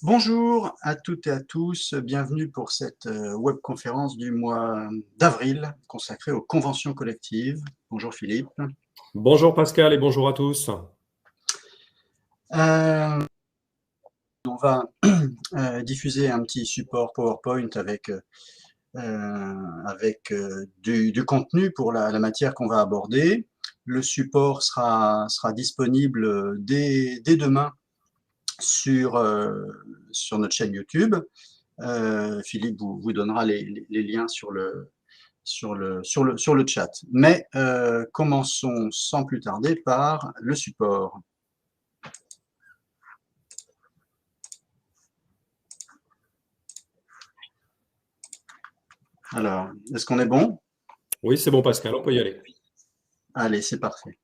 Bonjour à toutes et à tous, bienvenue pour cette webconférence du mois d'avril consacrée aux conventions collectives. Bonjour Philippe. Bonjour Pascal et bonjour à tous. Euh, on va diffuser un petit support PowerPoint avec du contenu pour la matière qu'on va aborder. Le support sera disponible dès demain sur notre chaîne YouTube. Philippe vous donnera les liens sur le chat. Mais commençons sans plus tarder par le support. Alors, est-ce qu'on est bon? Oui, c'est bon Pascal, on peut y aller. Allez, c'est parfait.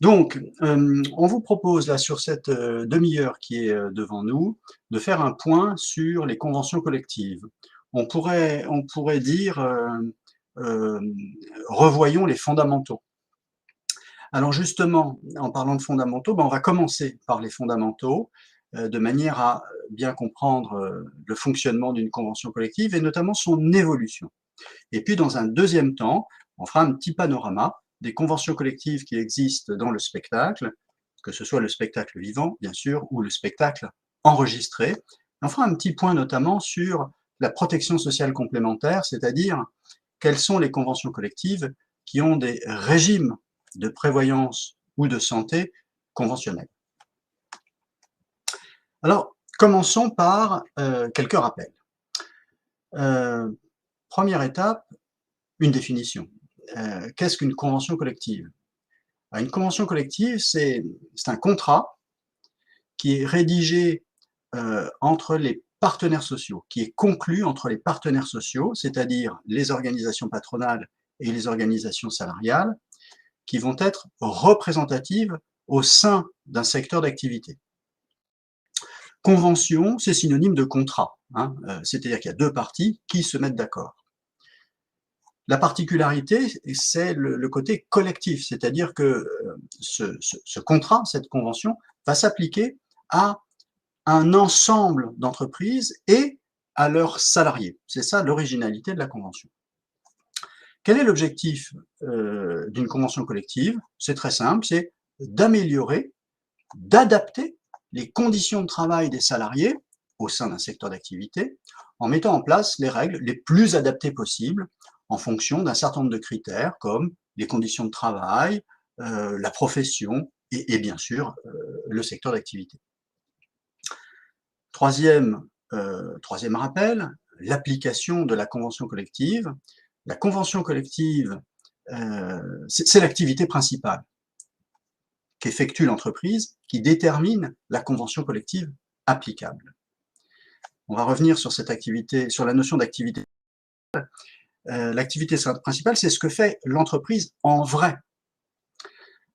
Donc, on vous propose là sur cette demi-heure qui est devant nous de faire un point sur les conventions collectives. On pourrait dire euh, revoyons les fondamentaux. Alors justement, en parlant de fondamentaux, on va commencer par les fondamentaux de manière à bien comprendre le fonctionnement d'une convention collective et notamment son évolution. Et puis dans un deuxième temps, on fera un petit panorama des conventions collectives qui existent dans le spectacle, que ce soit le spectacle vivant, bien sûr, ou le spectacle enregistré. On fera un petit point notamment sur la protection sociale complémentaire, c'est-à-dire quelles sont les conventions collectives qui ont des régimes de prévoyance ou de santé conventionnels. Alors, commençons par quelques rappels. Euh, Première étape, une définition. Qu'est-ce qu'une convention collective? Une convention collective, c'est un contrat qui est rédigé entre les partenaires sociaux, qui est conclu entre les partenaires sociaux, c'est-à-dire les organisations patronales et les organisations salariales, qui vont être représentatives au sein d'un secteur d'activité. Convention, c'est synonyme de contrat, hein, c'est-à-dire qu'il y a deux parties qui se mettent d'accord. La particularité, c'est le côté collectif, c'est-à-dire que ce contrat, cette convention, va s'appliquer à un ensemble d'entreprises et à leurs salariés. C'est ça l'originalité de la convention. Quel est l'objectif d'une convention collective? C'est très simple, c'est d'améliorer, d'adapter les conditions de travail des salariés au sein d'un secteur d'activité en mettant en place les règles les plus adaptées possibles en fonction d'un certain nombre de critères comme les conditions de travail, la profession et bien sûr le secteur d'activité. Troisième rappel, l'application de la convention collective. La convention collective, c'est l'activité principale qu'effectue l'entreprise qui détermine la convention collective applicable. On va revenir sur cette activité, sur la notion d'activité. L'activité principale, c'est ce que fait l'entreprise en vrai.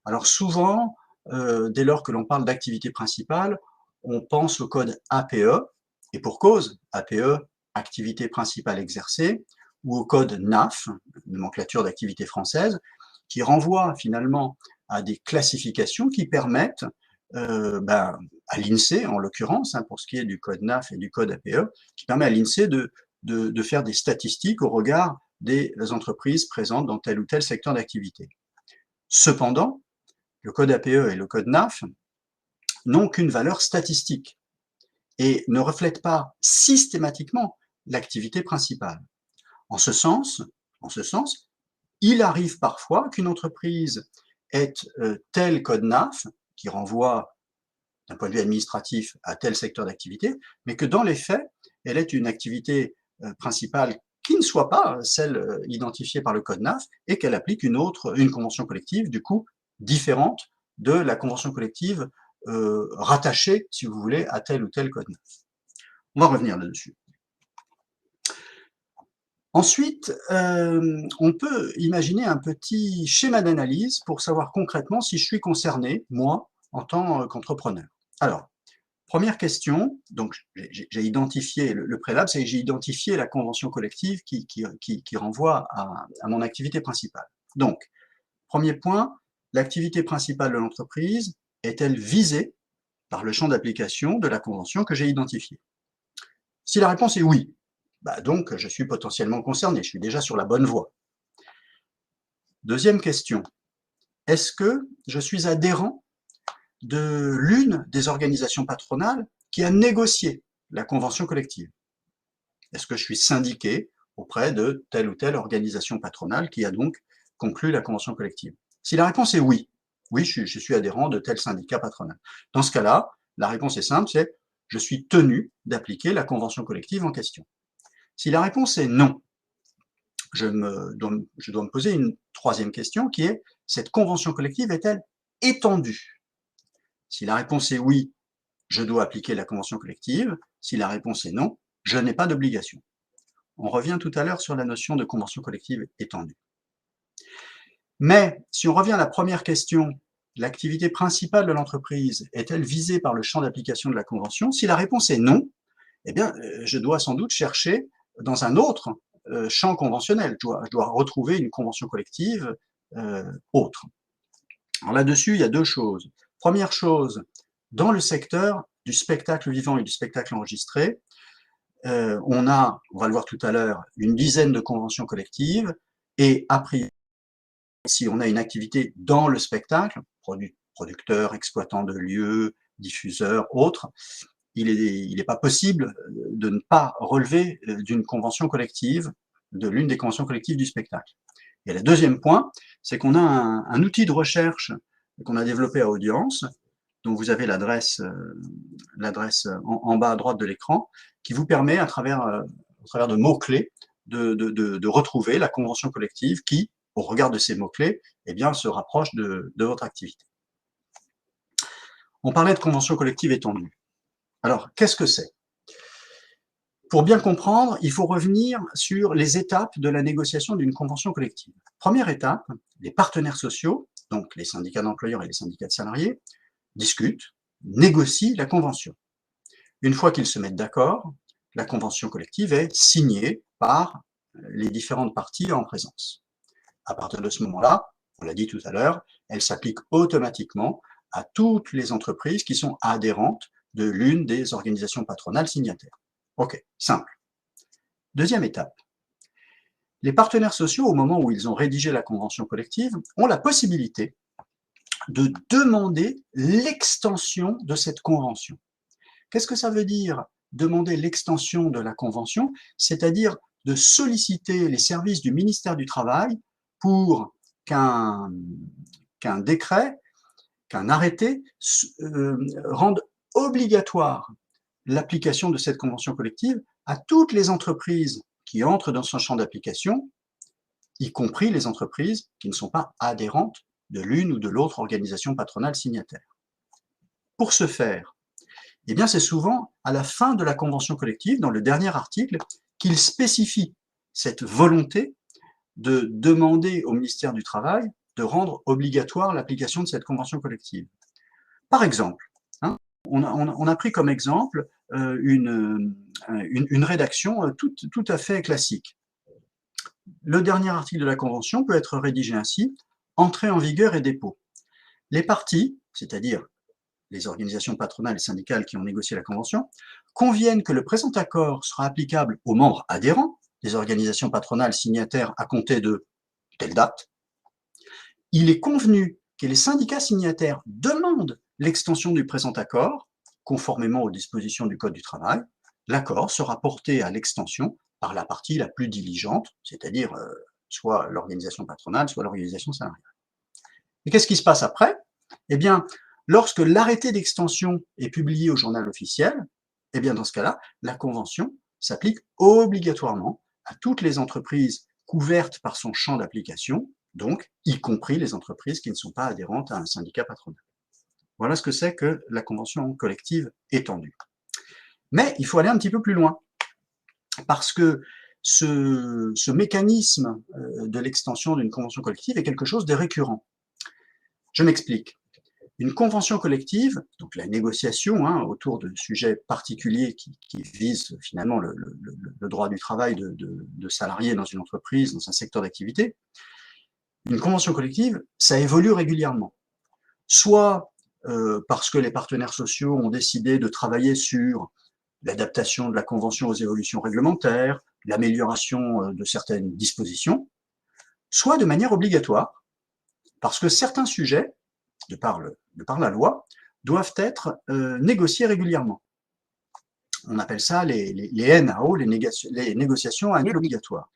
Alors souvent, dès lors que l'on parle d'activité principale, on pense au code APE, et pour cause, APE, activité principale exercée, ou au code NAF, nomenclature d'activité française, qui renvoie finalement à des classifications qui permettent à l'INSEE, en l'occurrence, hein, pour ce qui est du code NAF et du code APE, qui permet à l'INSEE de faire des statistiques au regard des entreprises présentes dans tel ou tel secteur d'activité. Cependant, le code APE et le code NAF n'ont qu'une valeur statistique et ne reflètent pas systématiquement l'activité principale. En ce sens, il arrive parfois qu'une entreprise ait tel code NAF qui renvoie d'un point de vue administratif à tel secteur d'activité, mais que dans les faits, elle ait une activité principale qui ne soit pas celle identifiée par le code NAF et qu'elle applique une convention collective, du coup, différente de la convention collective rattachée, si vous voulez, à tel ou tel code NAF. On va revenir là-dessus. Ensuite, on peut imaginer un petit schéma d'analyse pour savoir concrètement si je suis concerné, moi, en tant qu'entrepreneur. Alors, première question, donc j'ai identifié le préalable, c'est que j'ai identifié la convention collective qui renvoie à mon activité principale. Donc, premier point, l'activité principale de l'entreprise est-elle visée par le champ d'application de la convention que j'ai identifiée? Si la réponse est oui, donc je suis potentiellement concerné, je suis déjà sur la bonne voie. Deuxième question, est-ce que je suis adhérent de l'une des organisations patronales qui a négocié la convention collective? Est-ce que je suis syndiqué auprès de telle ou telle organisation patronale qui a donc conclu la convention collective? Si la réponse est oui, oui, je suis adhérent de tel syndicat patronal. Dans ce cas-là, la réponse est simple, c'est je suis tenu d'appliquer la convention collective en question. Si la réponse est non, je dois me poser une troisième question qui est, cette convention collective est-elle étendue? Si la réponse est oui, je dois appliquer la convention collective. Si la réponse est non, je n'ai pas d'obligation. On revient tout à l'heure sur la notion de convention collective étendue. Mais si on revient à la première question, l'activité principale de l'entreprise est-elle visée par le champ d'application de la convention? Si la réponse est non, eh bien, je dois sans doute chercher dans un autre champ conventionnel. Je dois retrouver une convention collective autre. Alors là-dessus, il y a deux choses. Première chose, dans le secteur du spectacle vivant et du spectacle enregistré, on va le voir tout à l'heure, une dizaine de conventions collectives, et après, si on a une activité dans le spectacle, producteur, exploitant de lieux, diffuseur, autres, il n'est pas possible de ne pas relever d'une convention collective, de l'une des conventions collectives du spectacle. Et le deuxième point, c'est qu'on a un outil de recherche qu'on a développé à Audience, dont vous avez l'adresse en bas à droite de l'écran, qui vous permet, à travers de mots-clés, de retrouver la convention collective qui, au regard de ces mots-clés, eh bien, se rapproche de votre activité. On parlait de convention collective étendue. Alors, qu'est-ce que c'est? Pour bien comprendre, il faut revenir sur les étapes de la négociation d'une convention collective. Première étape, les partenaires sociaux, donc les syndicats d'employeurs et les syndicats de salariés, discutent, négocient la convention. Une fois qu'ils se mettent d'accord, la convention collective est signée par les différentes parties en présence. À partir de ce moment-là, on l'a dit tout à l'heure, elle s'applique automatiquement à toutes les entreprises qui sont adhérentes de l'une des organisations patronales signataires. Ok, simple. Deuxième étape. Les partenaires sociaux, au moment où ils ont rédigé la convention collective, ont la possibilité de demander l'extension de cette convention. Qu'est-ce que ça veut dire, demander l'extension de la convention? C'est-à-dire de solliciter les services du ministère du Travail pour qu'un décret, qu'un arrêté rende obligatoire l'application de cette convention collective à toutes les entreprises qui entrent dans son champ d'application, y compris les entreprises qui ne sont pas adhérentes de l'une ou de l'autre organisation patronale signataire. Pour ce faire, eh bien, c'est souvent à la fin de la convention collective, dans le dernier article, qu'il spécifie cette volonté de demander au ministère du Travail de rendre obligatoire l'application de cette convention collective. Par exemple, on a pris comme exemple une rédaction tout à fait classique. Le dernier article de la Convention peut être rédigé ainsi: entrée en vigueur et dépôt. Les parties, c'est-à-dire les organisations patronales et syndicales qui ont négocié la Convention, conviennent que le présent accord sera applicable aux membres adhérents des organisations patronales signataires à compter de telle date. Il est convenu que les syndicats signataires demandent l'extension du présent accord, conformément aux dispositions du Code du travail. L'accord sera porté à l'extension par la partie la plus diligente, c'est-à-dire soit l'organisation patronale, soit l'organisation salariale. Et qu'est-ce qui se passe après? Eh bien, lorsque l'arrêté d'extension est publié au journal officiel, eh bien, dans ce cas-là, la convention s'applique obligatoirement à toutes les entreprises couvertes par son champ d'application, donc y compris les entreprises qui ne sont pas adhérentes à un syndicat patronal. Voilà ce que c'est que la convention collective étendue. Mais il faut aller un petit peu plus loin, parce que ce mécanisme de l'extension d'une convention collective est quelque chose de récurrent. Je m'explique. Une convention collective, donc la négociation autour de sujets particuliers qui visent finalement le droit du travail de salariés dans une entreprise, dans un secteur d'activité, une convention collective, ça évolue régulièrement. Soit parce que les partenaires sociaux ont décidé de travailler sur l'adaptation de la Convention aux évolutions réglementaires, l'amélioration de certaines dispositions, soit de manière obligatoire, parce que certains sujets, de par la loi, doivent être négociés régulièrement. On appelle ça les NAO, les négociations annuelles obligatoires.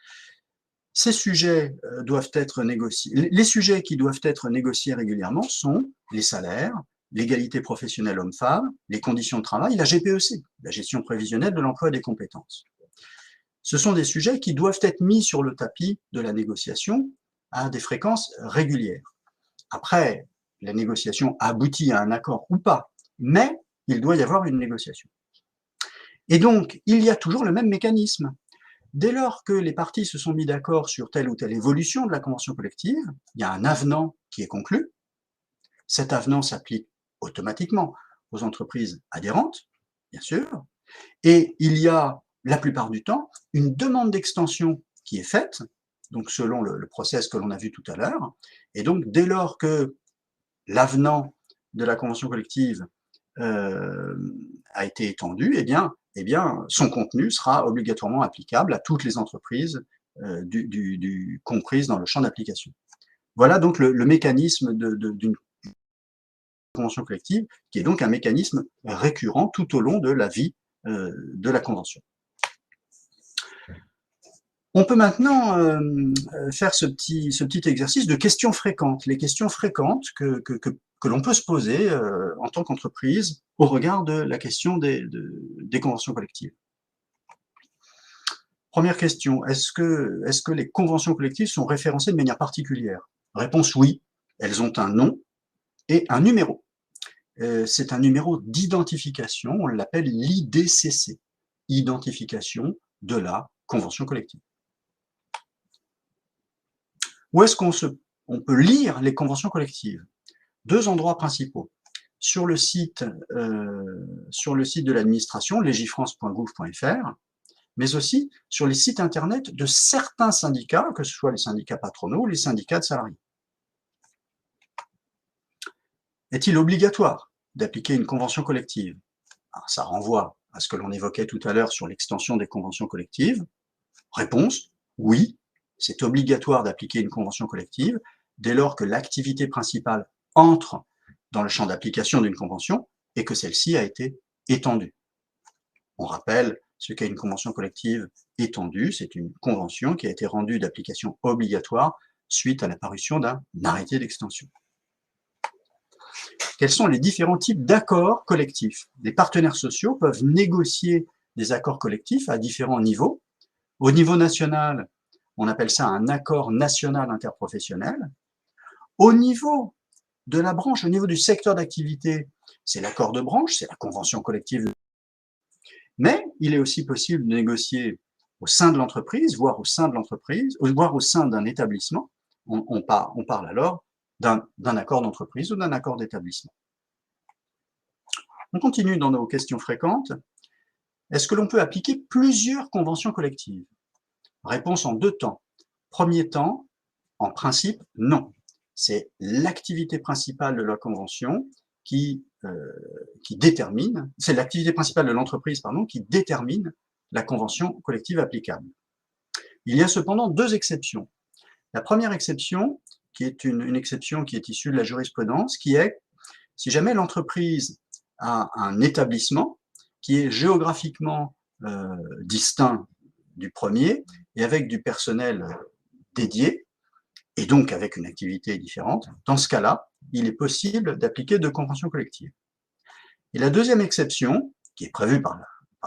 Ces sujets doivent être négociés. Les sujets qui doivent être négociés régulièrement sont les salaires, l'égalité professionnelle homme-femme, les conditions de travail, la GPEC, la gestion prévisionnelle de l'emploi et des compétences. Ce sont des sujets qui doivent être mis sur le tapis de la négociation à des fréquences régulières. Après, la négociation aboutit à un accord ou pas, mais il doit y avoir une négociation. Et donc, il y a toujours le même mécanisme. Dès lors que les parties se sont mis d'accord sur telle ou telle évolution de la convention collective, il y a un avenant qui est conclu. Cet avenant s'applique automatiquement aux entreprises adhérentes, bien sûr, et il y a, la plupart du temps, une demande d'extension qui est faite, donc selon le process que l'on a vu tout à l'heure, et donc dès lors que l'avenant de la convention collective a été étendu, eh bien, son contenu sera obligatoirement applicable à toutes les entreprises comprises dans le champ d'application. Voilà donc le mécanisme d'une convention collective, qui est donc un mécanisme récurrent tout au long de la vie de la convention. On peut maintenant faire ce petit exercice de questions fréquentes, les questions fréquentes que l'on peut se poser en tant qu'entreprise au regard de la question des conventions collectives. Première question, est-ce que les conventions collectives sont référencées de manière particulière? Réponse oui, elles ont un nom et un numéro. C'est un numéro d'identification, on l'appelle l'IDCC, identification de la convention collective. Où est-ce qu'on peut lire les conventions collectives? Deux endroits principaux. Sur le site de l'administration, legifrance.gouv.fr, mais aussi sur les sites internet de certains syndicats, que ce soit les syndicats patronaux ou les syndicats de salariés. Est-il obligatoire d'appliquer une convention collective? Alors, ça renvoie à ce que l'on évoquait tout à l'heure sur l'extension des conventions collectives. Réponse, oui, c'est obligatoire d'appliquer une convention collective dès lors que l'activité principale entre dans le champ d'application d'une convention et que celle-ci a été étendue. On rappelle ce qu'est une convention collective étendue, c'est une convention qui a été rendue d'application obligatoire suite à la parution d'un arrêté d'extension. Quels sont les différents types d'accords collectifs? Les partenaires sociaux peuvent négocier des accords collectifs à différents niveaux. Au niveau national, on appelle ça un accord national interprofessionnel. Au niveau de la branche, au niveau du secteur d'activité, c'est l'accord de branche, c'est la convention collective. Mais il est aussi possible de négocier au sein de l'entreprise, voire au sein de l'entreprise, voire au sein d'un établissement. On parle alors d'un accord d'entreprise ou d'un accord d'établissement. On continue dans nos questions fréquentes. Est-ce que l'on peut appliquer plusieurs conventions collectives? Réponse en deux temps. Premier temps, en principe, non. C'est l'activité principale de la convention qui détermine, c'est l'activité principale de l'entreprise, pardon, qui détermine la convention collective applicable. Il y a cependant deux exceptions. La première exception, qui est une exception qui est issue de la jurisprudence, qui est si jamais l'entreprise a un établissement qui est géographiquement distinct du premier et avec du personnel dédié, et donc avec une activité différente, dans ce cas-là, il est possible d'appliquer deux conventions collectives. Et la deuxième exception, qui est prévue par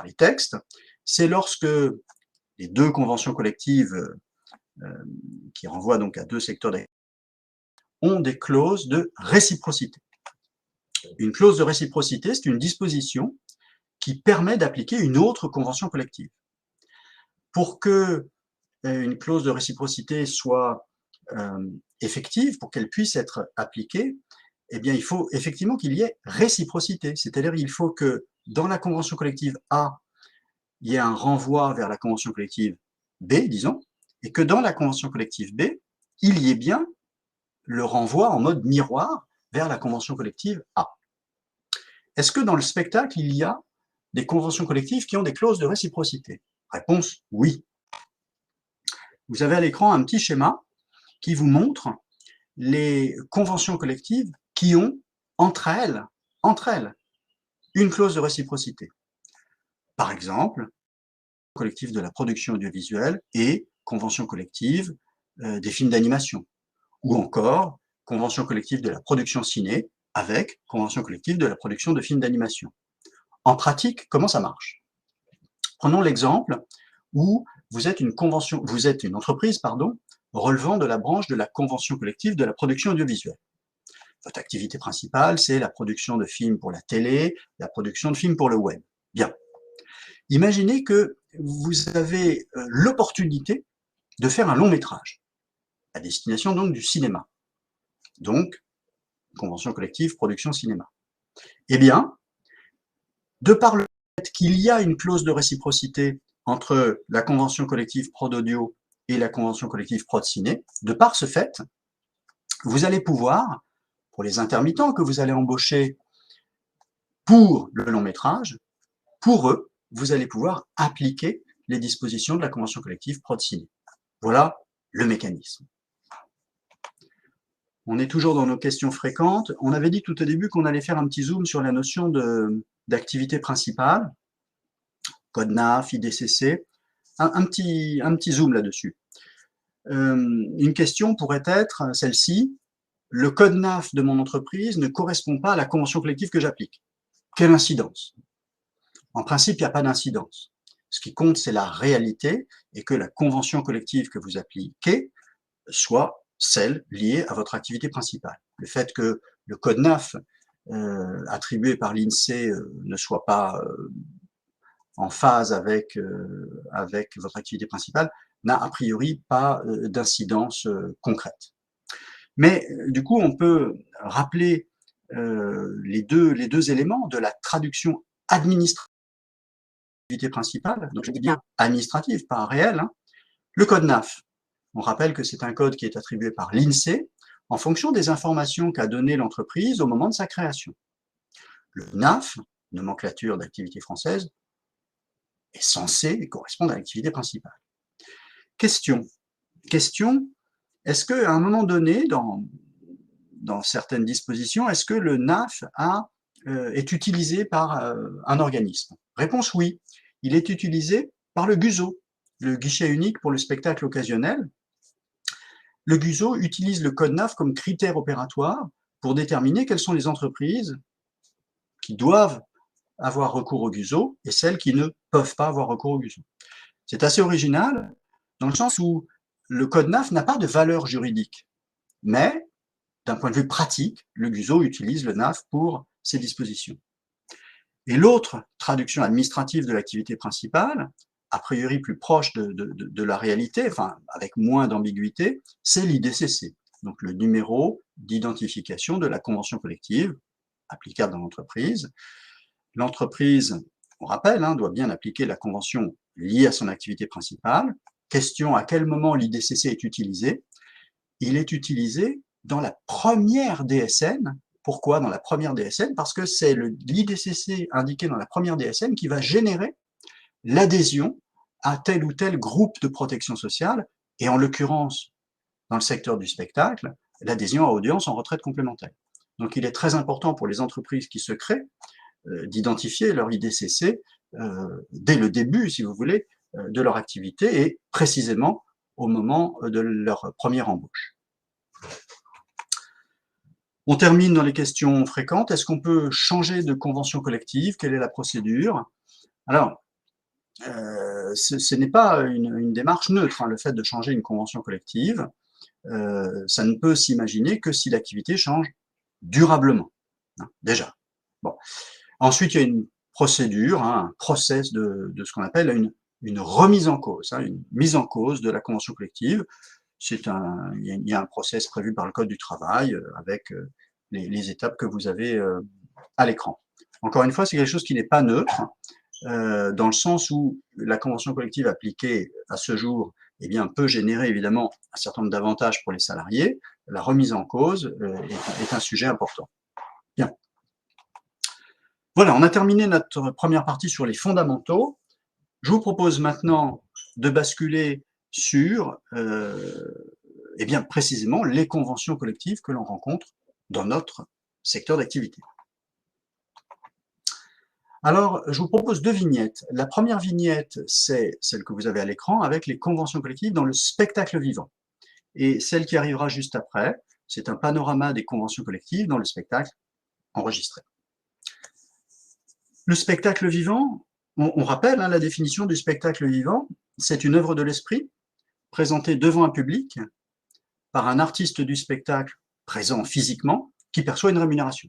les textes, c'est lorsque les deux conventions collectives qui renvoient donc à deux secteurs d'activité ont des clauses de réciprocité. Une clause de réciprocité, c'est une disposition qui permet d'appliquer une autre convention collective. Pour que une clause de réciprocité soit effective, pour qu'elle puisse être appliquée, eh bien, il faut effectivement qu'il y ait réciprocité. C'est-à-dire il faut que dans la convention collective A, il y ait un renvoi vers la convention collective B, disons, et que dans la convention collective B, il y ait bien le renvoi en mode miroir vers la convention collective A. est-ce que dans le spectacle, il y a des conventions collectives qui ont des clauses de réciprocité? Réponse, oui. Vous avez à l'écran un petit schéma qui vous montre les conventions collectives qui ont entre elles, une clause de réciprocité. Par exemple, collective de la production audiovisuelle et convention collective des films d'animation. Ou encore, convention collective de la production ciné avec convention collective de la production de films d'animation. En pratique, comment ça marche? Prenons l'exemple où vous êtes une entreprise, relevant de la branche de la convention collective de la production audiovisuelle. Votre activité principale, c'est la production de films pour la télé, la production de films pour le web. Bien. Imaginez que vous avez l'opportunité de faire un long métrage, à destination donc du cinéma. Donc, convention collective, production cinéma. Eh bien, de par le fait qu'il y a une clause de réciprocité entre la convention collective prod audio et la convention collective prod ciné, de par ce fait, vous allez pouvoir, pour les intermittents que vous allez embaucher pour le long métrage, pour eux, vous allez pouvoir appliquer les dispositions de la convention collective prod ciné. Voilà le mécanisme. On est toujours dans nos questions fréquentes. On avait dit tout au début qu'on allait faire un petit zoom sur la notion d'activité principale, code NAF, IDCC, un petit zoom là-dessus. Une question pourrait être celle-ci: le code NAF de mon entreprise ne correspond pas à la convention collective que j'applique. Quelle incidence? En principe, il n'y a pas d'incidence. Ce qui compte, c'est la réalité et que la convention collective que vous appliquez soit celle liée à votre activité principale. Le fait que le code NAF attribué par l'INSEE ne soit pas en phase avec votre activité principale n'a a priori pas d'incidence concrète. Mais du coup, on peut rappeler les deux éléments de la traduction administrative principale, donc je dis bien administrative, pas réelle. Le code NAF, on rappelle que c'est un code qui est attribué par l'INSEE en fonction des informations qu'a données l'entreprise au moment de sa création. Le NAF, nomenclature d'activité française, est censé correspondre à l'activité principale. Question, est-ce qu'à un moment donné, dans certaines dispositions, est-ce que le NAF est utilisé par un organisme? Réponse oui, il est utilisé par le GUSO, le guichet unique pour le spectacle occasionnel. Le GUSO utilise le code NAF comme critère opératoire pour déterminer quelles sont les entreprises qui doivent avoir recours au GUSO et celles qui ne peuvent pas avoir recours au GUSO. C'est assez original dans le sens où le code NAF n'a pas de valeur juridique, mais d'un point de vue pratique, le GUSO utilise le NAF pour ses dispositions. Et l'autre traduction administrative de l'activité principale, a priori plus proche de la réalité, enfin avec moins d'ambiguïté, c'est l'IDCC, donc le numéro d'identification de la convention collective applicable dans l'entreprise. L'entreprise, on rappelle, doit bien appliquer la convention liée à son activité principale. Question, à quel moment l'IDCC est utilisé? Il est utilisé dans la première DSN. Pourquoi dans la première DSN? Parce que c'est l'IDCC indiqué dans la première DSN qui va générer l'adhésion à tel ou tel groupe de protection sociale, et en l'occurrence, dans le secteur du spectacle, l'adhésion à audience en retraite complémentaire. Donc il est très important pour les entreprises qui se créent d'identifier leur IDCC dès le début, si vous voulez, de leur activité et précisément au moment de leur première embauche. On termine dans les questions fréquentes. Est-ce qu'on peut changer de convention collective? Quelle est la procédure? Alors, ce n'est pas une démarche neutre, le fait de changer une convention collective. Ça ne peut s'imaginer que si l'activité change durablement, déjà. Bon. Ensuite, il y a une procédure, un process de ce qu'on appelle une remise en cause, une mise en cause de la convention collective. Il y a un process prévu par le Code du travail avec les étapes que vous avez à l'écran. Encore une fois, c'est quelque chose qui n'est pas neutre, dans le sens où la convention collective appliquée à ce jour peut générer évidemment un certain nombre d'avantages pour les salariés. La remise en cause est un sujet important. Bien. Voilà, on a terminé notre première partie sur les fondamentaux. Je vous propose maintenant de basculer sur, eh bien, précisément les conventions collectives que l'on rencontre dans notre secteur d'activité. Alors, je vous propose deux vignettes. La première vignette, c'est celle que vous avez à l'écran avec les conventions collectives dans le spectacle vivant. Et celle qui arrivera juste après, c'est un panorama des conventions collectives dans le spectacle enregistré. Le spectacle vivant, on rappelle la définition du spectacle vivant, c'est une œuvre de l'esprit présentée devant un public par un artiste du spectacle présent physiquement qui perçoit une rémunération.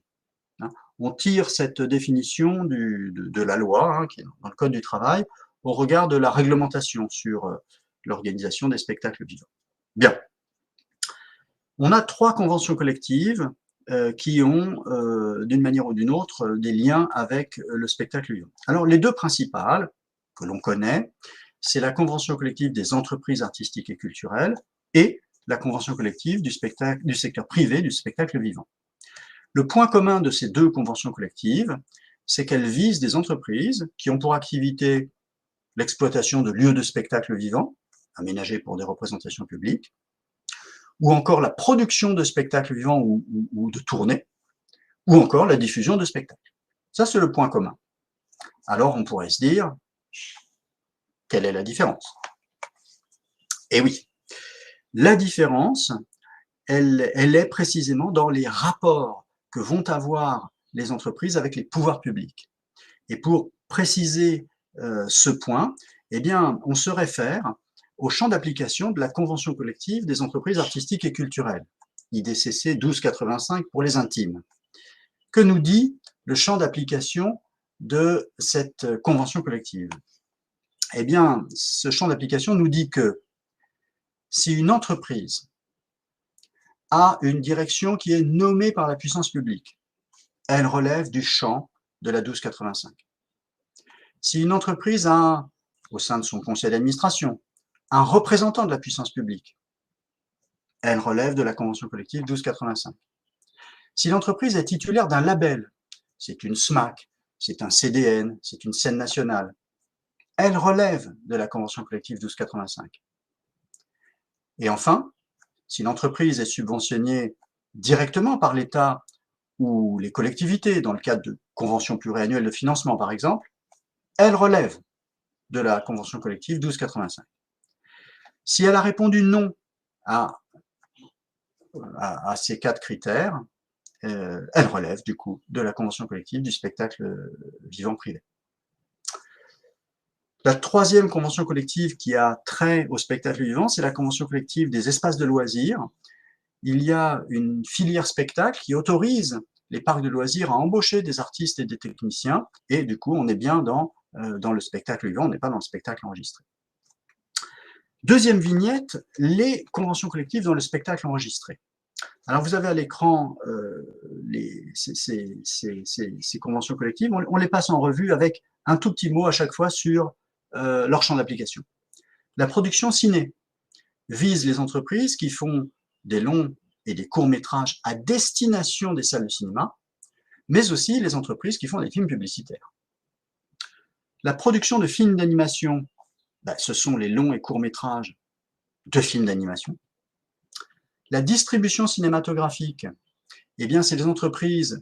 On tire cette définition de la loi, qui est dans le Code du travail, au regard de la réglementation sur l'organisation des spectacles vivants. Bien. On a 3 conventions collectives qui ont, d'une manière ou d'une autre, des liens avec le spectacle vivant. Alors, les deux principales, que l'on connaît, c'est la convention collective des entreprises artistiques et culturelles et la convention collective du secteur privé du spectacle vivant. Le point commun de ces deux conventions collectives, c'est qu'elles visent des entreprises qui ont pour activité l'exploitation de lieux de spectacle vivants, aménagés pour des représentations publiques, ou encore la production de spectacles vivants ou de tournées, ou encore la diffusion de spectacles. Ça, c'est le point commun. Alors, on pourrait se dire, quelle est la différence? Eh oui, la différence, elle est précisément dans les rapports que vont avoir les entreprises avec les pouvoirs publics. Et pour préciser ce point, eh bien, on se réfère au champ d'application de la Convention collective des entreprises artistiques et culturelles, IDCC 1285 pour les intimes. Que nous dit le champ d'application de cette convention collective? Eh bien, ce champ d'application nous dit que si une entreprise a une direction qui est nommée par la puissance publique, elle relève du champ de la 1285. Si une entreprise a, au sein de son conseil d'administration, un représentant de la puissance publique, elle relève de la convention collective 1285. Si l'entreprise est titulaire d'un label, c'est une SMAC, c'est un CDN, c'est une scène nationale, elle relève de la convention collective 1285. Et enfin, si l'entreprise est subventionnée directement par l'État ou les collectivités, dans le cadre de conventions pluriannuelles de financement par exemple, elle relève de la convention collective 1285. Si elle a répondu non à ces 4 critères, elle relève du coup de la convention collective du spectacle vivant privé. La troisième convention collective qui a trait au spectacle vivant, c'est la convention collective des espaces de loisirs. Il y a une filière spectacle qui autorise les parcs de loisirs à embaucher des artistes et des techniciens, et du coup, on est bien dans le spectacle vivant, on n'est pas dans le spectacle enregistré. Deuxième vignette, les conventions collectives dans le spectacle enregistré. Alors, vous avez à l'écran ces conventions collectives, on les passe en revue avec un tout petit mot à chaque fois sur leur champ d'application. La production ciné vise les entreprises qui font des longs et des courts-métrages à destination des salles de cinéma, mais aussi les entreprises qui font des films publicitaires. La production de films d'animation, ce sont les longs et courts-métrages de films d'animation. La distribution cinématographique, eh bien, c'est les entreprises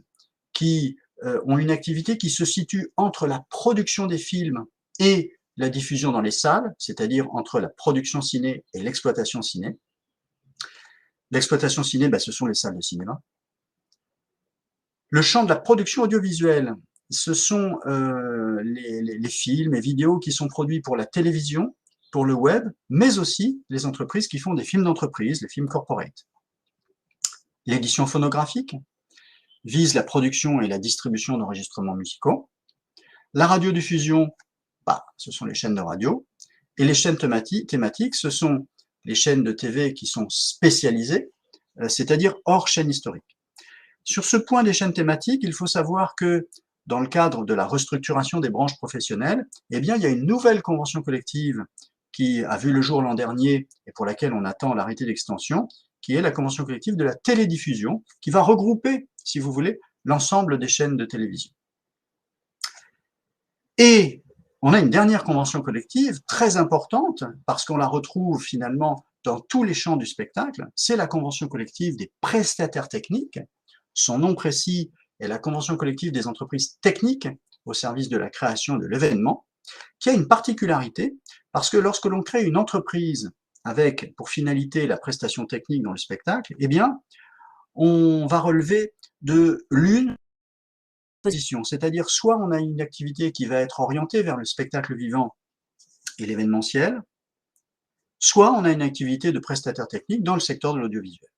qui ont une activité qui se situe entre la production des films et la diffusion dans les salles, c'est-à-dire entre la production ciné et l'exploitation ciné. L'exploitation ciné, ce sont les salles de cinéma. Le champ de la production audiovisuelle, ce sont les films et vidéos qui sont produits pour la télévision, pour le web, mais aussi les entreprises qui font des films d'entreprise, les films corporate. L'édition phonographique vise la production et la distribution d'enregistrements musicaux. La radiodiffusion, ce sont les chaînes de radio. Et les chaînes thématiques, ce sont les chaînes de TV qui sont spécialisées, c'est-à-dire hors chaîne historique. Sur ce point des chaînes thématiques, il faut savoir que dans le cadre de la restructuration des branches professionnelles, eh bien, il y a une nouvelle convention collective qui a vu le jour l'an dernier et pour laquelle on attend l'arrêté d'extension, qui est la convention collective de la télédiffusion, qui va regrouper, si vous voulez, l'ensemble des chaînes de télévision. Et on a une dernière convention collective très importante, parce qu'on la retrouve finalement dans tous les champs du spectacle, c'est la convention collective des prestataires techniques. Son nom précis est la convention collective des entreprises techniques au service de la création de l'événement, qui a une particularité, parce que lorsque l'on crée une entreprise avec pour finalité la prestation technique dans le spectacle, eh bien, on va relever de l'une position, c'est-à-dire soit on a une activité qui va être orientée vers le spectacle vivant et l'événementiel, soit on a une activité de prestataire technique dans le secteur de l'audiovisuel.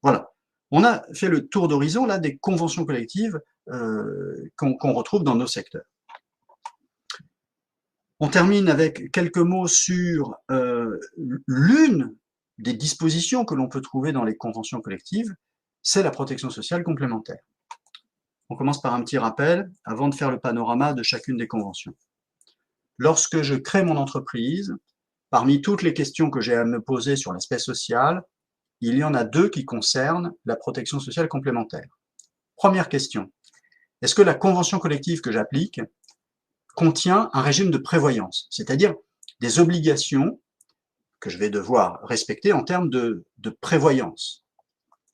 Voilà. On a fait le tour d'horizon là des conventions collectives qu'on retrouve dans nos secteurs. On termine avec quelques mots sur l'une des dispositions que l'on peut trouver dans les conventions collectives, c'est la protection sociale complémentaire. On commence par un petit rappel avant de faire le panorama de chacune des conventions. Lorsque je crée mon entreprise, parmi toutes les questions que j'ai à me poser sur l'aspect social, il y en a deux qui concernent la protection sociale complémentaire. Première question, est-ce que la convention collective que j'applique contient un régime de prévoyance, c'est-à-dire des obligations que je vais devoir respecter en termes de prévoyance.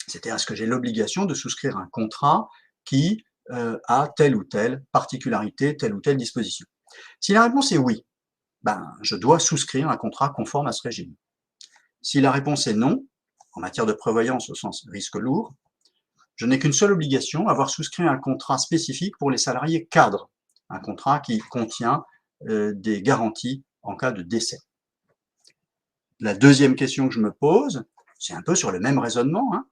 C'est-à-dire, est-ce que j'ai l'obligation de souscrire un contrat qui a telle ou telle particularité, telle ou telle disposition? Si la réponse est oui, ben, je dois souscrire un contrat conforme à ce régime. Si la réponse est non, en matière de prévoyance au sens risque lourd, je n'ai qu'une seule obligation, avoir souscrit un contrat spécifique pour les salariés cadres, un contrat qui contient des garanties en cas de décès. La deuxième question que je me pose, c'est un peu sur le même raisonnement. Hein.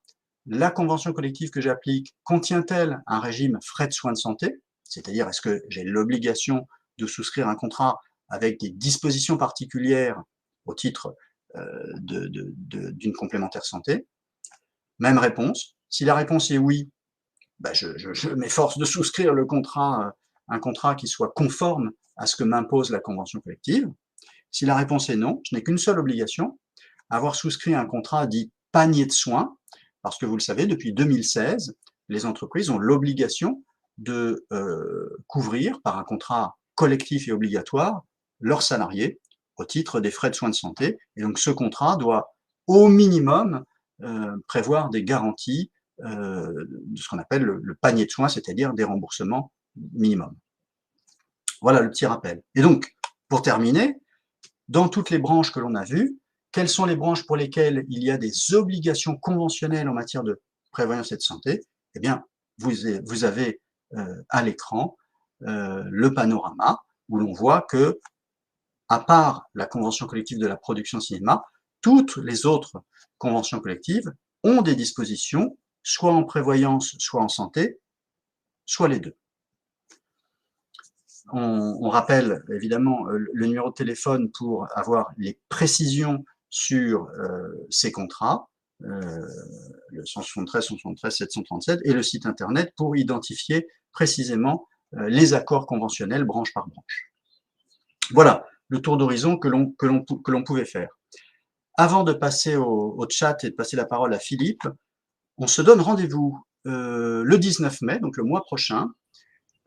La convention collective que j'applique contient-elle un régime frais de soins de santé? C'est-à-dire, est-ce que j'ai l'obligation de souscrire un contrat avec des dispositions particulières au titre d'une complémentaire santé? Même réponse. Si la réponse est oui, ben je m'efforce de souscrire le contrat, un contrat qui soit conforme à ce que m'impose la convention collective. Si la réponse est non, je n'ai qu'une seule obligation, avoir souscrit un contrat dit panier de soins, parce que vous le savez, depuis 2016, les entreprises ont l'obligation de couvrir par un contrat collectif et obligatoire leurs salariés au titre des frais de soins de santé. Et donc ce contrat doit au minimum prévoir des garanties de ce qu'on appelle le panier de soins, c'est-à-dire des remboursements minimum. Voilà le petit rappel. Et donc, pour terminer, dans toutes les branches que l'on a vues, quelles sont les branches pour lesquelles il y a des obligations conventionnelles en matière de prévoyance et de santé? Eh bien, vous avez à l'écran le panorama où l'on voit que, à part la convention collective de la production cinéma, toutes les autres conventions collectives ont des dispositions, soit en prévoyance, soit en santé, soit les deux. On rappelle évidemment le numéro de téléphone pour avoir les précisions sur ces contrats, le 173, 173, 737, et le site internet pour identifier précisément les accords conventionnels branche par branche. Voilà le tour d'horizon que l'on pouvait faire. Avant de passer au chat et de passer la parole à Philippe, on se donne rendez-vous le 19 mai, donc le mois prochain,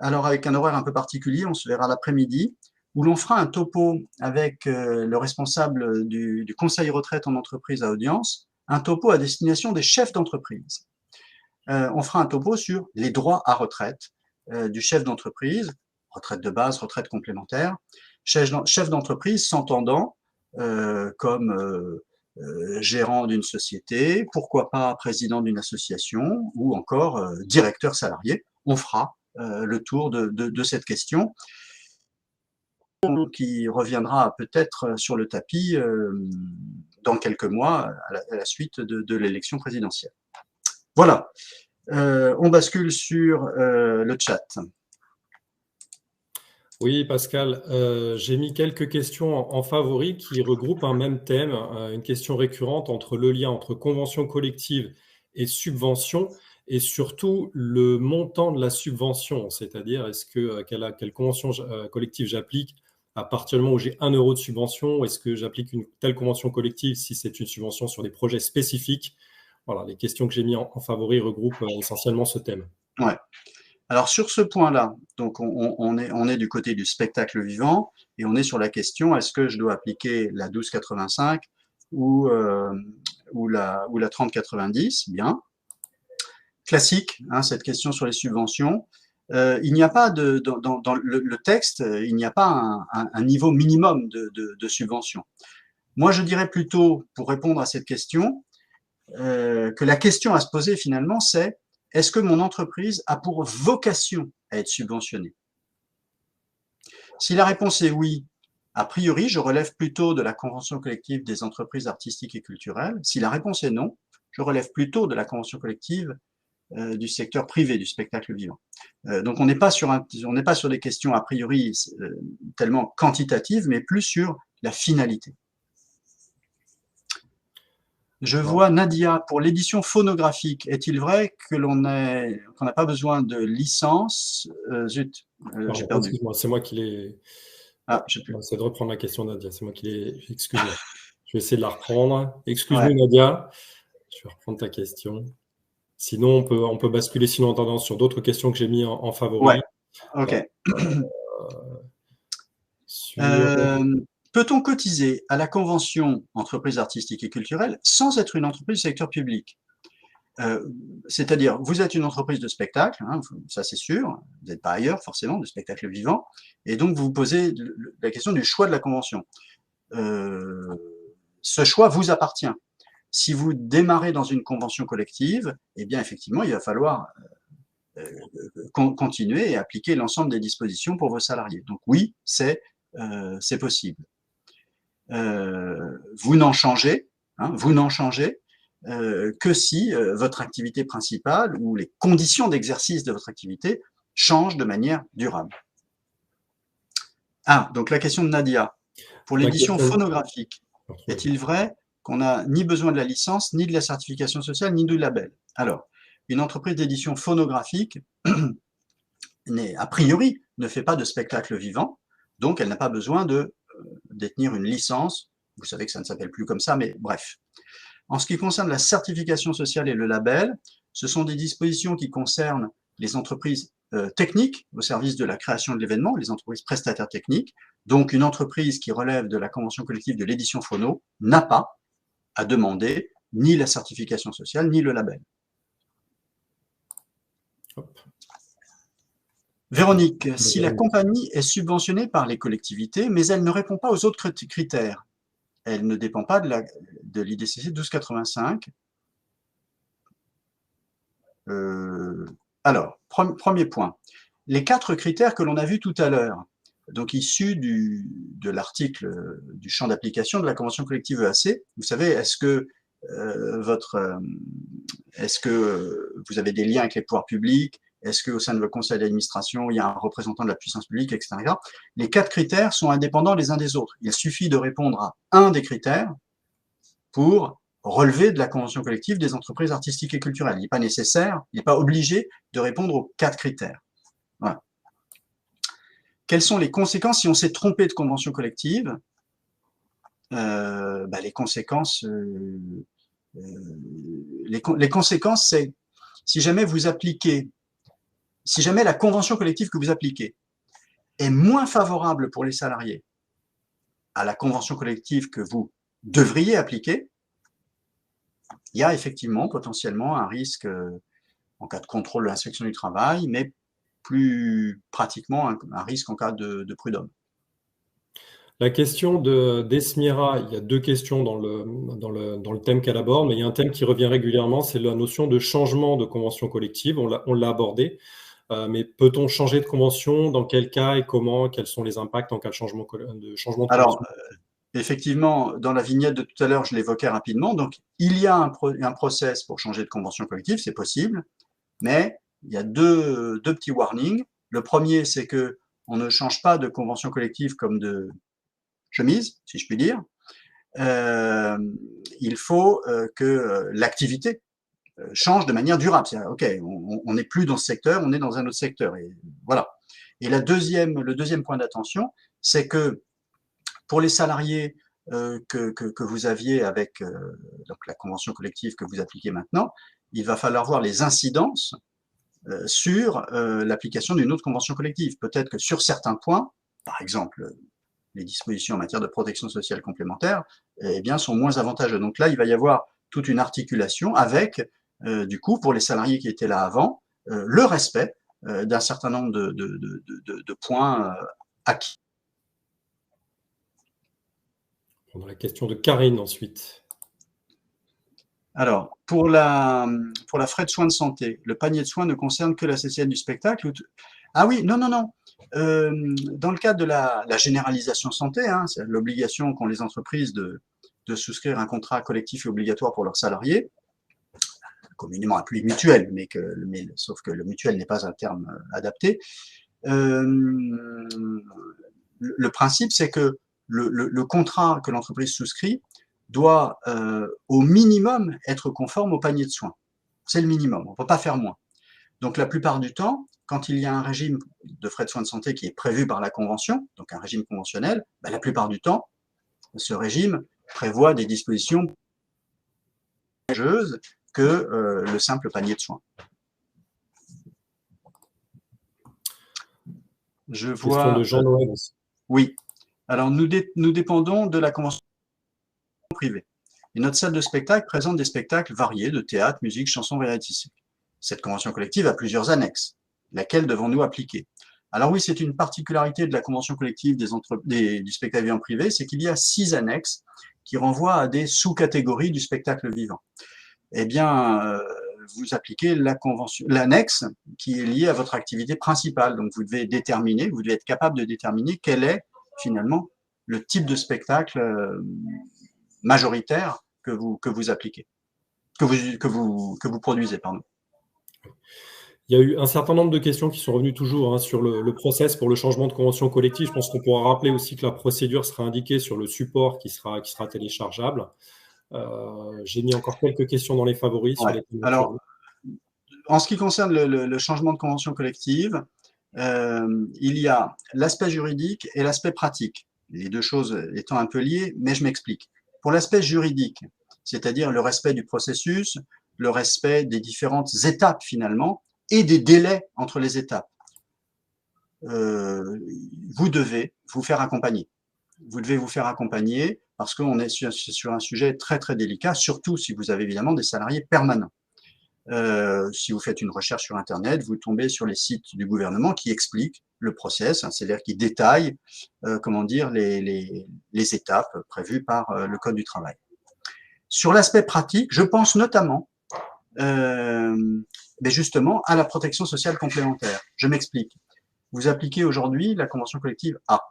alors avec un horaire un peu particulier, on se verra l'après-midi, où l'on fera un topo avec le responsable du conseil retraite en entreprise à audience, un topo à destination des chefs d'entreprise. On fera un topo sur les droits à retraite du chef d'entreprise, retraite de base, retraite complémentaire, chef d'entreprise s'entendant comme gérant d'une société, pourquoi pas président d'une association ou encore directeur salarié. On fera le tour de cette question qui reviendra peut-être sur le tapis dans quelques mois à la suite de l'élection présidentielle. Voilà, on bascule sur le chat. Oui, Pascal, j'ai mis quelques questions en favori qui regroupent un même thème, une question récurrente entre le lien entre convention collective et subvention, et surtout le montant de la subvention, c'est-à-dire est-ce que quelle convention collective j'applique à partir du moment où j'ai 1 euro de subvention, ou est-ce que j'applique une telle convention collective si c'est une subvention sur des projets spécifiques? Voilà, les questions que j'ai mis en favori regroupent essentiellement ce thème. Ouais. Alors sur ce point-là, donc on est du côté du spectacle vivant et on est sur la question, est-ce que je dois appliquer la 12,85 ou la 30,90? Bien. Classique, hein, cette question sur les subventions. Il n'y a pas dans le texte, il n'y a pas un niveau minimum de subvention. Moi, je dirais plutôt, pour répondre à cette question, que la question à se poser finalement, c'est est-ce que mon entreprise a pour vocation à être subventionnée? Si la réponse est oui, a priori, je relève plutôt de la convention collective des entreprises artistiques et culturelles. Si la réponse est non, je relève plutôt de la convention collective du secteur privé du spectacle vivant. Donc on n'est pas sur des questions a priori tellement quantitatives, mais plus sur la finalité. Je vois Nadia, pour l'édition phonographique, est-il vrai que qu'on n'a pas besoin de licence? Zut, j'ai perdu. Excuse-moi, c'est moi qui l'ai. Ah, je sais plus. C'est de reprendre la question, Nadia. C'est moi qui l'ai. Excuse-moi. Je vais essayer de la reprendre. Excuse-nous, Ouais. Nadia. Je vais reprendre ta question. Sinon, on peut basculer sinon en tendance sur d'autres questions que j'ai mis en favori. Ouais, ok. Sur... Peut-on cotiser à la convention entreprise artistique et culturelle sans être une entreprise du secteur public? C'est-à-dire, vous êtes une entreprise de spectacle, hein, ça c'est sûr, vous n'êtes pas ailleurs forcément, de spectacle vivant, et donc vous vous posez la question du choix de la convention. Ce choix vous appartient. Si vous démarrez dans une convention collective, eh bien effectivement, il va falloir continuer et appliquer l'ensemble des dispositions pour vos salariés. Donc oui, c'est possible. Vous n'en changez, hein, que si votre activité principale ou les conditions d'exercice de votre activité changent de manière durable. Ah, donc la question de Nadia. Pour l'édition phonographique, est-il vrai qu'on n'a ni besoin de la licence, ni de la certification sociale, ni du label? Alors, une entreprise d'édition phonographique, a priori, ne fait pas de spectacle vivant, donc elle n'a pas besoin de détenir une licence. Vous savez que ça ne s'appelle plus comme ça, mais bref. En ce qui concerne la certification sociale et le label, ce sont des dispositions qui concernent les entreprises techniques au service de la création de l'événement, les entreprises prestataires techniques. Donc, une entreprise qui relève de la convention collective de l'édition phono n'a pas à demander ni la certification sociale, ni le label. Hop. Véronique, si la compagnie est subventionnée par les collectivités, mais elle ne répond pas aux autres critères, elle ne dépend pas de l'IDCC 1285. Alors, premier point. Les 4 critères que l'on a vus tout à l'heure, donc issus de l'article du champ d'application de la convention collective EAC, vous savez, est-ce que vous avez des liens avec les pouvoirs publics? Est-ce qu'au sein de votre conseil d'administration, il y a un représentant de la puissance publique, etc. Les 4 critères sont indépendants les uns des autres. Il suffit de répondre à un des critères pour relever de la convention collective des entreprises artistiques et culturelles. Il n'est pas nécessaire, il n'est pas obligé de répondre aux 4 critères. Voilà. Quelles sont les conséquences si on s'est trompé de convention collective? Les conséquences, c'est si jamais vous appliquez, si jamais la convention collective que vous appliquez est moins favorable pour les salariés à la convention collective que vous devriez appliquer, il y a effectivement potentiellement un risque en cas de contrôle de l'inspection du travail, mais plus pratiquement un risque en cas de prud'homme. La question d'Esmira, il y a 2 questions dans le thème qu'elle aborde, mais il y a un thème qui revient régulièrement, c'est la notion de changement de convention collective. On l'a abordé, mais peut-on changer de convention? Dans quel cas et comment? Quels sont les impacts en cas de changement de convention? Alors, effectivement, dans la vignette de tout à l'heure, je l'évoquais rapidement. Donc, il y a un process pour changer de convention collective, c'est possible, mais il y a deux petits warnings. Le premier, c'est que on ne change pas de convention collective comme de chemise, si je puis dire. Il faut que l'activité change de manière durable. C'est-à-dire, OK, on n'est plus dans ce secteur, on est dans un autre secteur. Et voilà. Et le deuxième point d'attention, c'est que pour les salariés que vous aviez avec donc la convention collective que vous appliquez maintenant, il va falloir voir les incidences sur l'application d'une autre convention collective. Peut-être que sur certains points, par exemple les dispositions en matière de protection sociale complémentaire, eh bien, sont moins avantageux. Donc là, il va y avoir toute une articulation avec, du coup, pour les salariés qui étaient là avant, le respect d'un certain nombre de points acquis. On a la question de Karine ensuite. Alors, pour la frais de soins de santé, le panier de soins ne concerne que la CCN du spectacle. Ah oui, non, non, non. Dans le cadre de la généralisation santé, hein, c'est l'obligation qu'ont les entreprises de souscrire un contrat collectif et obligatoire pour leurs salariés, communément appelé mutuel, sauf que le mutuel n'est pas un terme adapté. Le principe, c'est que le contrat que l'entreprise souscrit doit au minimum être conforme au panier de soins. C'est le minimum, on ne peut pas faire moins. Donc la plupart du temps, quand il y a un régime de frais de soins de santé qui est prévu par la convention, donc un régime conventionnel, ben, la plupart du temps, ce régime prévoit des dispositions plus avantageuses que le simple panier de soins. Je vois. Question de Jean-Noël. Oui. Alors nous dépendons de la convention privée. Et notre salle de spectacle présente des spectacles variés de théâtre, musique, chansons, variétés. Cette convention collective a plusieurs annexes. Laquelle devons-nous appliquer? Alors oui, c'est une particularité de la convention collective du spectacle vivant privé, c'est qu'il y a 6 annexes qui renvoient à des sous-catégories du spectacle vivant. Eh bien, vous appliquez l'annexe qui est liée à votre activité principale. Donc, vous devez être capable de déterminer quel est finalement le type de spectacle majoritaire que vous appliquez, que vous produisez, pardon. Il y a eu un certain nombre de questions qui sont revenues toujours sur le process pour le changement de convention collective. Je pense qu'on pourra rappeler aussi que la procédure sera indiquée sur le support qui sera téléchargeable. J'ai mis encore quelques questions dans les favoris. Ouais. Alors, en ce qui concerne le changement de convention collective, il y a l'aspect juridique et l'aspect pratique. Les deux choses étant un peu liées, mais je m'explique. Pour l'aspect juridique, c'est-à-dire le respect du processus, le respect des différentes étapes finalement, et des délais entre les étapes, vous devez vous faire accompagner. Vous devez vous faire accompagner parce qu'on est sur un sujet très très délicat, surtout si vous avez évidemment des salariés permanents. Si vous faites une recherche sur Internet, vous tombez sur les sites du gouvernement qui expliquent le process, hein, c'est-à-dire qui détaillent comment dire, les étapes prévues par le Code du travail. Sur l'aspect pratique, je pense notamment mais justement à la protection sociale complémentaire. Je m'explique. Vous appliquez aujourd'hui la convention collective A,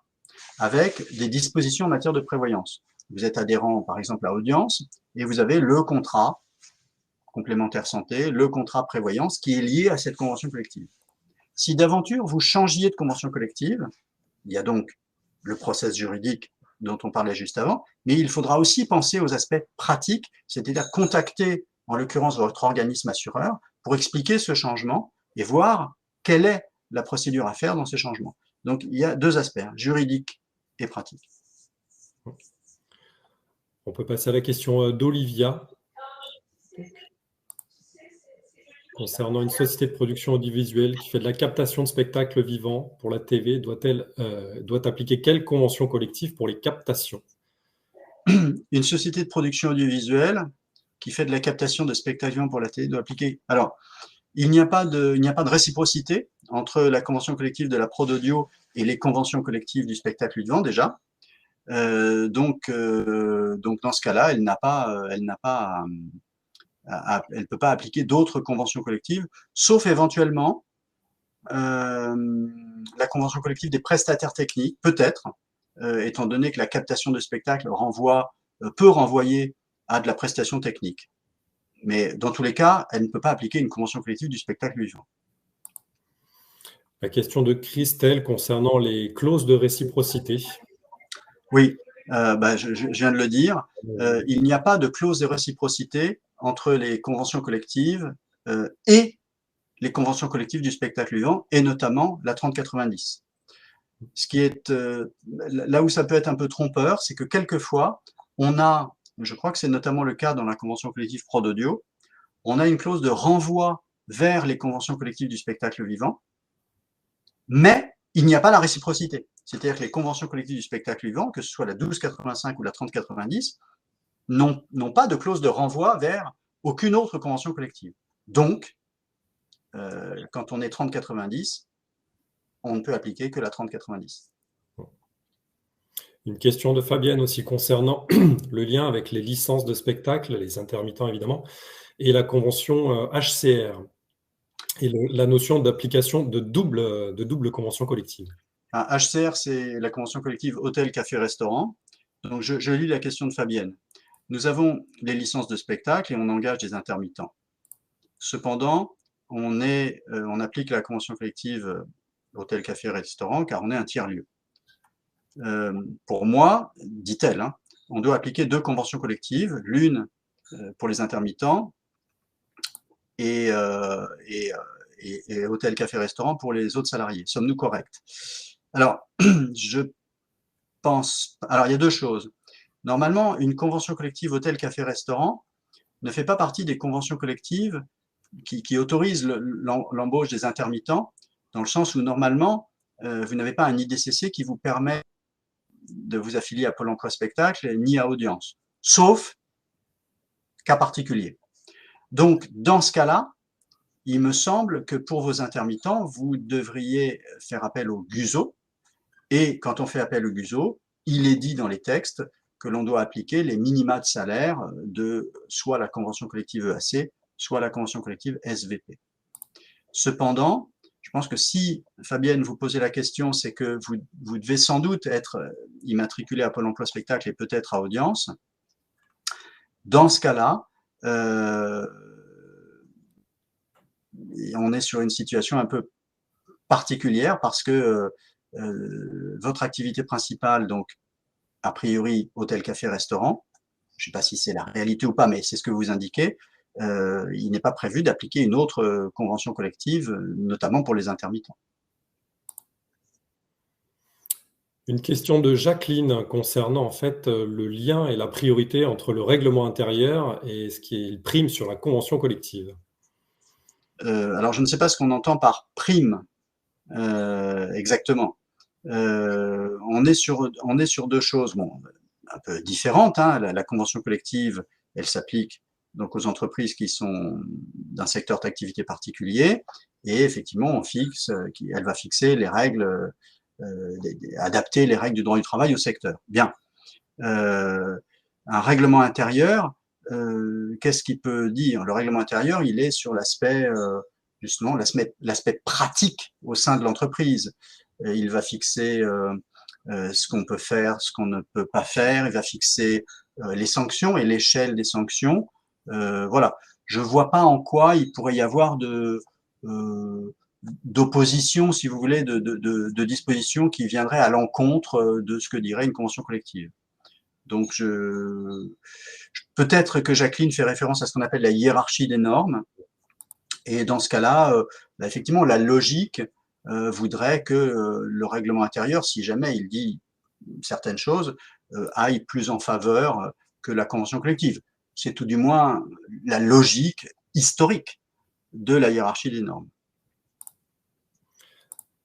avec des dispositions en matière de prévoyance. Vous êtes adhérent, par exemple, à Audience, et vous avez le contrat complémentaire santé, le contrat prévoyance qui est lié à cette convention collective. Si d'aventure vous changiez de convention collective, il y a donc le process juridique dont on parlait juste avant, mais il faudra aussi penser aux aspects pratiques, c'est-à-dire contacter en l'occurrence votre organisme assureur, pour expliquer ce changement et voir quelle est la procédure à faire dans ces changements. Donc, il y a deux aspects, juridique et pratique. On peut passer à la question d'Olivia. Concernant une société de production audiovisuelle qui fait de la captation de spectacles vivants pour la TV, doit appliquer quelle convention collective pour les captations? Une société de production audiovisuelle qui fait de la captation de spectacles vivants pour la télé doit appliquer. Alors, il n'y a pas de réciprocité entre la convention collective de la prod audio et les conventions collectives du spectacle vivant déjà. Donc dans ce cas-là, elle peut pas appliquer d'autres conventions collectives, sauf éventuellement la convention collective des prestataires techniques, peut-être, étant donné que la captation de spectacles peut renvoyer à de la prestation technique. Mais dans tous les cas, elle ne peut pas appliquer une convention collective du spectacle vivant. La question de Christelle concernant les clauses de réciprocité. Oui, je viens de le dire. Il n'y a pas de clause de réciprocité entre les conventions collectives et les conventions collectives du spectacle vivant, et notamment la 3090. Ce qui est là où ça peut être un peu trompeur, c'est que quelquefois, je crois que c'est notamment le cas dans la convention collective prod audio, on a une clause de renvoi vers les conventions collectives du spectacle vivant, mais il n'y a pas la réciprocité. C'est-à-dire que les conventions collectives du spectacle vivant, que ce soit la 1285 ou la 3090, n'ont pas de clause de renvoi vers aucune autre convention collective. Donc, quand on est 3090, on ne peut appliquer que la 3090. Une question de Fabienne aussi concernant le lien avec les licences de spectacle, les intermittents évidemment, et la convention HCR, et la notion d'application de double convention collective. HCR, c'est la convention collective hôtel, café, restaurant. Donc, je lis la question de Fabienne. Nous avons les licences de spectacle et on engage des intermittents. Cependant, on applique la convention collective hôtel, café, restaurant car on est un tiers-lieu. Pour moi, dit-elle, hein, on doit appliquer deux conventions collectives, l'une pour les intermittents et hôtel, café, restaurant pour les autres salariés. Sommes-nous corrects? Alors, je pense... Alors, il y a deux choses. Normalement, une convention collective hôtel, café, restaurant ne fait pas partie des conventions collectives qui autorisent l'embauche des intermittents, dans le sens où, normalement, vous n'avez pas un IDCC qui vous permet de vous affilier à Pôle emploi spectacle ni à Audience, sauf cas particulier. Donc, dans ce cas-là, il me semble que pour vos intermittents, vous devriez faire appel au GUSO, et quand on fait appel au GUSO, il est dit dans les textes que l'on doit appliquer les minima de salaire de soit la convention collective EAC, soit la convention collective SVP. Cependant, je pense que si, Fabienne, vous posez la question, c'est que vous devez sans doute être immatriculé à Pôle emploi spectacle et peut-être à Audience. Dans ce cas-là, on est sur une situation un peu particulière parce que votre activité principale, donc a priori hôtel, café, restaurant, je ne sais pas si c'est la réalité ou pas, mais c'est ce que vous indiquez, il n'est pas prévu d'appliquer une autre convention collective, notamment pour les intermittents. Une question de Jacqueline concernant en fait le lien et la priorité entre le règlement intérieur et ce qui prime sur la convention collective. Alors, je ne sais pas ce qu'on entend par prime exactement. On est sur deux choses, bon, un peu différentes. Hein. La convention collective, elle s'applique donc aux entreprises qui sont d'un secteur d'activité particulier, et effectivement, elle va fixer les règles, adapter les règles du droit du travail au secteur. Bien. Un règlement intérieur, qu'est-ce qu'il peut dire? Le règlement intérieur, il est sur l'aspect, justement, l'aspect pratique au sein de l'entreprise. Il va fixer ce qu'on peut faire, ce qu'on ne peut pas faire. Il va fixer les sanctions et l'échelle des sanctions. Voilà. Je vois pas en quoi il pourrait y avoir d'opposition, si vous voulez, de dispositions qui viendraient à l'encontre de ce que dirait une convention collective. Donc, peut-être que Jacqueline fait référence à ce qu'on appelle la hiérarchie des normes. Et dans ce cas-là, effectivement, la logique voudrait que le règlement intérieur, si jamais il dit certaines choses, aille plus en faveur que la convention collective. C'est tout du moins la logique historique de la hiérarchie des normes.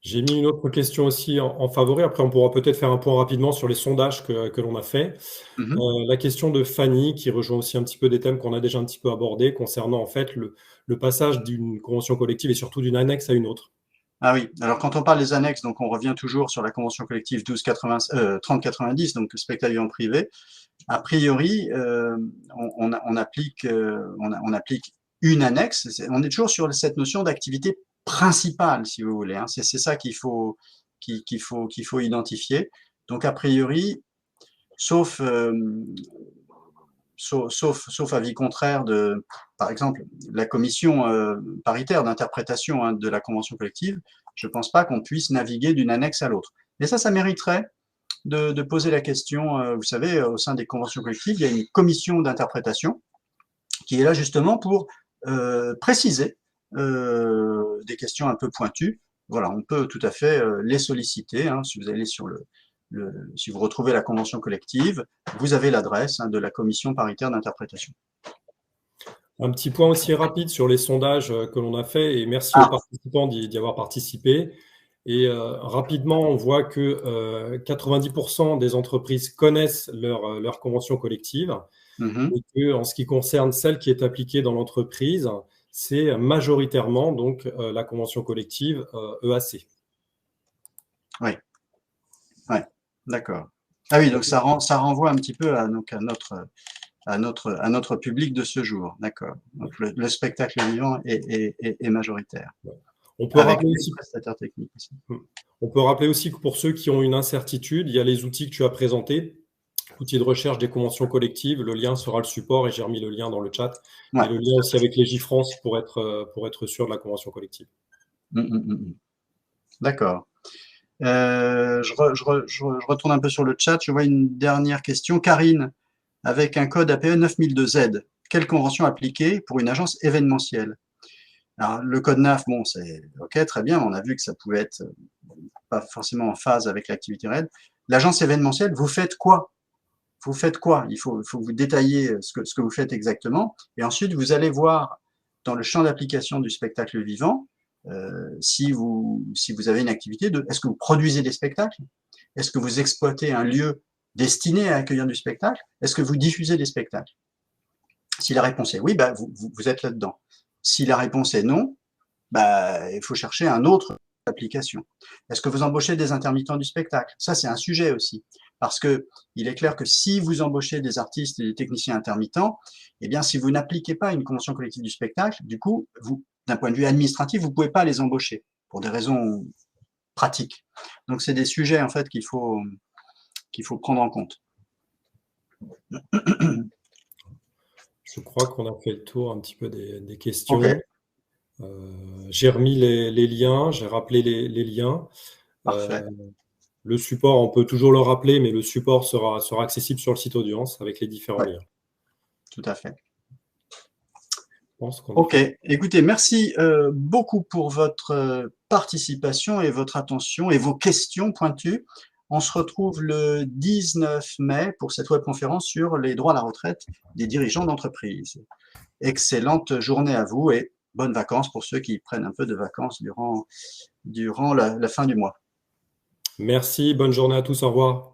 J'ai mis une autre question aussi en favori. Après, on pourra peut-être faire un point rapidement sur les sondages que l'on a fait. La question de Fanny, qui rejoint aussi un petit peu des thèmes qu'on a déjà un petit peu abordés concernant en fait le passage d'une convention collective et surtout d'une annexe à une autre. Ah oui, alors quand on parle des annexes, donc on revient toujours sur la convention collective 3090, donc spectacle vivant privé. A priori, on applique une annexe. On est toujours sur cette notion d'activité principale, si vous voulez. Hein. C'est ça qu'il faut identifier. Donc a priori, sauf avis contraire de, par exemple, la commission paritaire d'interprétation de la convention collective, je ne pense pas qu'on puisse naviguer d'une annexe à l'autre. Mais ça mériterait de poser la question. Vous savez, au sein des conventions collectives, il y a une commission d'interprétation qui est là justement pour préciser des questions un peu pointues. Voilà, on peut tout à fait les solliciter. Hein, si vous allez sur si vous retrouvez la convention collective, vous avez l'adresse de la commission paritaire d'interprétation. Un petit point aussi rapide sur les sondages que l'on a fait, et merci aux Ah, participants d'y avoir participé. Et rapidement, on voit que 90% des entreprises connaissent leur convention collective, mhm. et que en ce qui concerne celle qui est appliquée dans l'entreprise, c'est majoritairement donc la convention collective EAC. Oui, ouais, d'accord. Ah oui, donc ça renvoie un petit peu donc à notre public de ce jour, d'accord. Donc le spectacle vivant est majoritaire, On peut avec rappeler les aussi prestataires techniques aussi. On peut rappeler aussi que pour ceux qui ont une incertitude, il y a les outils que tu as présentés, outils de recherche des conventions collectives. Le lien sera le support et j'ai remis le lien dans le chat. Et Ouais, le lien aussi avec Légifrance pour être sûr de la convention collective. D'accord. Je retourne un peu sur le chat. Je vois une dernière question. Karine, avec un code APE 9002Z, quelle convention appliquer pour une agence événementielle? Alors, le code NAF, bon, c'est OK, très bien. On a vu que ça pouvait être pas forcément en phase avec l'activité RAID. L'agence événementielle, vous faites quoi? Vous faites quoi? Il faut que vous détailler ce que vous faites exactement. Et ensuite, vous allez voir dans le champ d'application du spectacle vivant, si vous avez une activité est-ce que vous produisez des spectacles? Est-ce que vous exploitez un lieu destiné à accueillir du spectacle? Est-ce que vous diffusez des spectacles? Si la réponse est oui, bah, vous êtes là-dedans. Si la réponse est non, bah, il faut chercher un autre application. Est-ce que vous embauchez des intermittents du spectacle? Ça, c'est un sujet aussi. Parce que il est clair que si vous embauchez des artistes et des techniciens intermittents, eh bien, si vous n'appliquez pas une convention collective du spectacle, du coup, vous, d'un point de vue administratif, vous ne pouvez pas les embaucher pour des raisons pratiques. Donc, c'est des sujets, en fait, qu'il faut prendre en compte. Je crois qu'on a fait le tour un petit peu des OK, questions. J'ai remis les liens, j'ai rappelé les liens. parfait. Le support, on peut toujours le rappeler, mais le support sera accessible sur le site Audience avec les différents Ouais, liens. tout à fait. Je pense qu'on a Ok, fait. écoutez, merci beaucoup pour votre participation et votre attention et vos questions pointues. On se retrouve le 19 mai pour cette webconférence sur les droits à la retraite des dirigeants d'entreprise. Excellente journée à vous et bonnes vacances pour ceux qui prennent un peu de vacances durant la fin du mois. Merci, bonne journée à tous, au revoir.